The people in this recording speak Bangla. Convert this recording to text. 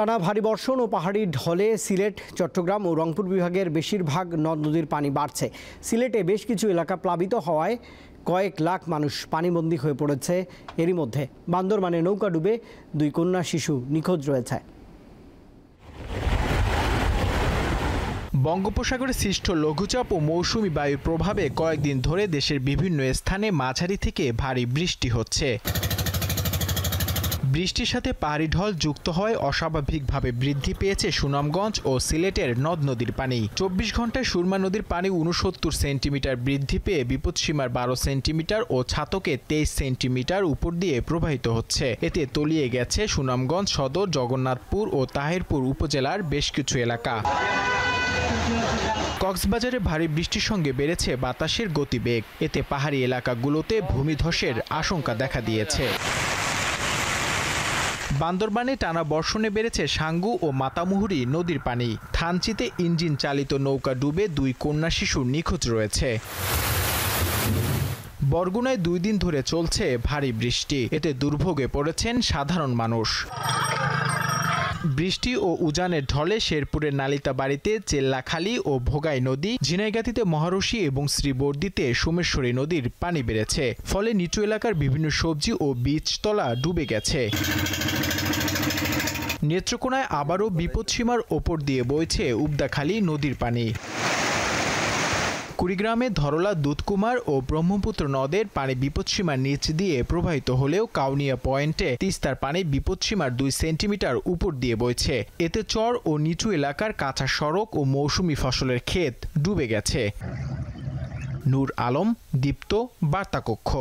টানা ভারী বর্ষণ ও পাহাড়ি ঢলে সিলেট, চট্টগ্রাম ও রংপুর বিভাগের বেশিরভাগ নদ নদীর পানি বাড়ছে। সিলেটে বেশ কিছু এলাকা প্লাবিত হওয়ায় কয়েক লাখ মানুষ পানিবন্দী হয়ে পড়েছে। এরই মধ্যে বান্দরবানে নৌকা ডুবে 2 কন্যা শিশু নিখোঁজ রয়েছে। বঙ্গোপসাগরে সৃষ্ট লঘুচাপ ও মৌসুমি বায়ুর প্রভাবে কয়েকদিন ধরে দেশের বিভিন্ন স্থানে মাঝারি থেকে ভারী বৃষ্টি হচ্ছে। বৃষ্টির সাথে পাহাড়ি ঢল যুক্ত হয় অস্বাভাবিকভাবে বৃদ্ধি পেয়েছে সুনামগঞ্জ ও সিলেটের নদ নদীর পানি। 24 ঘন্টায় সুরমা নদীর পানি 69 সেন্টিমিটার বৃদ্ধি পেয়ে বিপদসীমার 12 সেন্টিমিটার ও ছাতকে 23 সেন্টিমিটার উপর দিয়ে প্রবাহিত হচ্ছে। এতে তলিয়ে গেছে সুনামগঞ্জ সদর, জগন্নাথপুর ও তাহিরপুর উপজেলার বেশ কিছু এলাকা। কক্সবাজারে ভারী বৃষ্টির সঙ্গে বেড়েছে বাতাসের গতিবেগ। এতে পাহাড়ি এলাকাগুলোতে ভূমিধসের আশঙ্কা দেখা দিয়েছে। বান্দরবানে টানা বর্ষণে বেড়েছে সাঙ্গু ও মাতামুহুরী নদীর পানি। থানচিতে ইঞ্জিন চালিত নৌকা ডুবে 2 কন্যা শিশু নিখোঁজ রয়েছে। বরগুনায় 2 দিন ধরে চলছে ভারী বৃষ্টি। এতে দুর্ভোগে পড়েছেন সাধারণ মানুষ। বৃষ্টি ও উজানের ঢলে শেরপুরের নালিতাবাড়িতে চেল্লাখালী ও ভোগাই নদী, ঝিনাইগাতিতে মহারশী এবং শ্রীবর্দীতে সোমেশ্বরী নদীর পানি বেড়েছে। ফলে নিচু এলাকার বিভিন্ন সবজি ও বীজতলা ডুবে গেছে। নেত্রকোনায় আবারও বিপদসীমার ওপর দিয়ে বইছে উবদাখালী নদীর পানি। কুড়িগ্রামে ধরলা, দুধকুমার ও ব্রহ্মপুত্র নদের পানি বিপদসীমার নিচ দিয়ে প্রবাহিত হলেও কাউনিয়া পয়েন্টে তিস্তার পানি বিপদসীমার 2 সেন্টিমিটার উপর দিয়ে বইছে। এতে চর ও নিচু এলাকার কাঁচা সড়ক ও মৌসুমি ফসলের ক্ষেত ডুবে গেছে। নূর আলম, দীপ্ত, বার্তা কক্ষ।